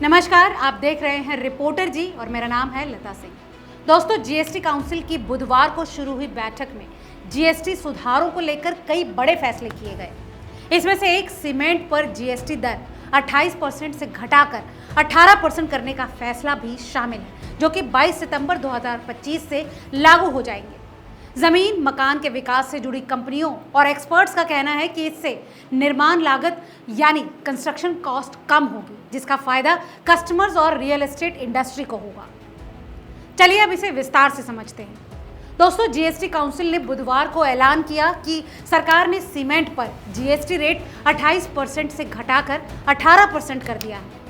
नमस्कार, आप देख रहे हैं रिपोर्टर जी और मेरा नाम है लता सिंह। दोस्तों, जीएसटी काउंसिल की बुधवार को शुरू हुई बैठक में जीएसटी सुधारों को लेकर कई बड़े फैसले किए गए। इसमें से एक सीमेंट पर जीएसटी दर 28% से घटाकर 18% करने का फैसला भी शामिल है, जो कि 22 सितंबर 2025 से लागू हो जाएंगे। जमीन मकान के विकास से जुड़ी कंपनियों और एक्सपर्ट्स का कहना है कि इससे निर्माण लागत यानी कंस्ट्रक्शन कॉस्ट कम होगी, जिसका फायदा कस्टमर्स और रियल एस्टेट इंडस्ट्री को होगा। चलिए अब इसे विस्तार से समझते हैं। दोस्तों, जीएसटी काउंसिल ने बुधवार को ऐलान किया कि सरकार ने सीमेंट पर जीएसटी रेट 28% से घटाकर 18% कर दिया है।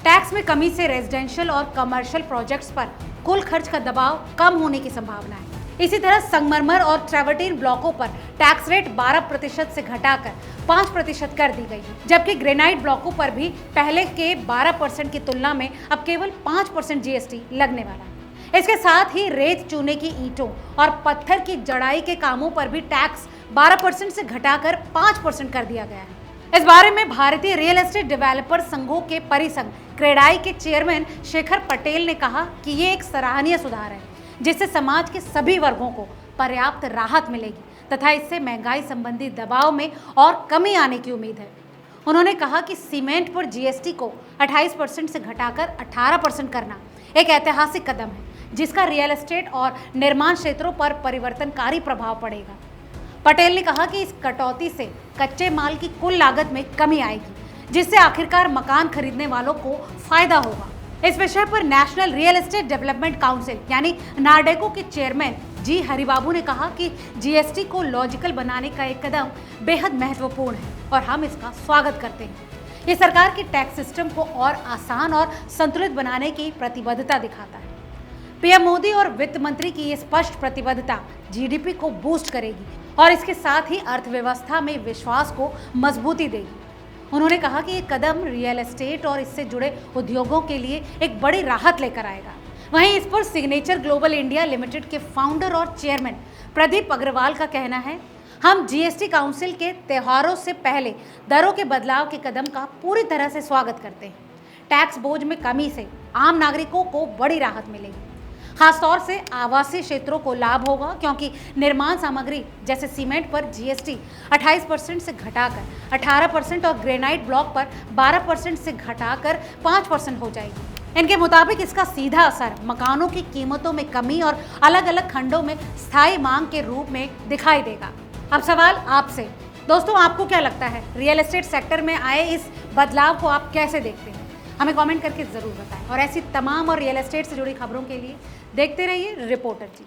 टैक्स में कमी से रेजिडेंशियल और कमर्शियल प्रोजेक्ट्स पर कुल खर्च का दबाव कम होने की संभावना है। इसी तरह संगमरमर और ट्रेवर्टीन ब्लॉकों पर टैक्स रेट 12% से घटाकर 5% कर दी गई है, जबकि ग्रेनाइट ब्लॉकों पर भी पहले के 12% की तुलना में अब केवल 5% जीएसटी लगने वाला है। इसके साथ ही रेत चूने की ईंटों और पत्थर की जड़ाई के कामों पर भी टैक्स 12% से घटाकर 5% कर दिया गया है। इस बारे में भारतीय रियल एस्टेट डेवलपर संघों के परिसंघ क्रेडाई के चेयरमैन शेखर पटेल ने कहा कि ये एक सराहनीय सुधार है, जिससे समाज के सभी वर्गों को पर्याप्त राहत मिलेगी तथा इससे महंगाई संबंधी दबाव में और कमी आने की उम्मीद है। उन्होंने कहा कि सीमेंट पर जीएसटी को 28% से घटाकर 18% करना एक ऐतिहासिक कदम है, जिसका रियल एस्टेट और निर्माण क्षेत्रों पर परिवर्तनकारी प्रभाव पड़ेगा। पटेल ने कहा कि इस कटौती से कच्चे माल की कुल लागत में कमी आएगी, जिससे आखिरकार मकान खरीदने वालों को फायदा होगा। इस विषय पर national real estate development council यानी नार्डेको के चेयरमैन जी हरिबाबू ने कहा कि जीएसटी को लॉजिकल बनाने का एक कदम बेहद महत्वपूर्ण है और हम इसका स्वागत करते हैं। ये सरकार की टैक्स सिस्टम को और आसान और संतुलित बनाने की प्रतिबद्धता दिखाता है। पीएम मोदी और वित्त मंत्री की ये स्पष्ट प्रतिबद्धता जीडीपी को बूस्ट करेगी और इसके साथ ही अर्थव्यवस्था में विश्वास को मजबूती देगी। उन्होंने कहा कि ये कदम रियल एस्टेट और इससे जुड़े उद्योगों के लिए एक बड़ी राहत लेकर आएगा। वहीं इस पर सिग्नेचर ग्लोबल इंडिया लिमिटेड के फाउंडर और चेयरमैन प्रदीप अग्रवाल का कहना है, हम जीएसटी काउंसिल के त्योहारों से पहले दरों के बदलाव के कदम का पूरी तरह से स्वागत करते हैं। टैक्स बोझ में कमी से आम नागरिकों को बड़ी राहत मिलेगी। खासतौर से आवासीय क्षेत्रों को लाभ होगा, क्योंकि निर्माण सामग्री जैसे सीमेंट पर जीएसटी 28% से घटाकर 18% और ग्रेनाइट ब्लॉक पर 12% से घटाकर 5% हो जाएगी। इनके मुताबिक इसका सीधा असर मकानों की कीमतों में कमी और अलग अलग खंडों में स्थायी मांग के रूप में दिखाई देगा। अब सवाल आपसे, दोस्तों, आपको क्या लगता है, रियल एस्टेट सेक्टर में आए इस बदलाव को आप कैसे देखते हैं? हमें कमेंट करके ज़रूर बताएं और ऐसी तमाम और रियल एस्टेट से जुड़ी खबरों के लिए देखते रहिए रिपोर्टर जी।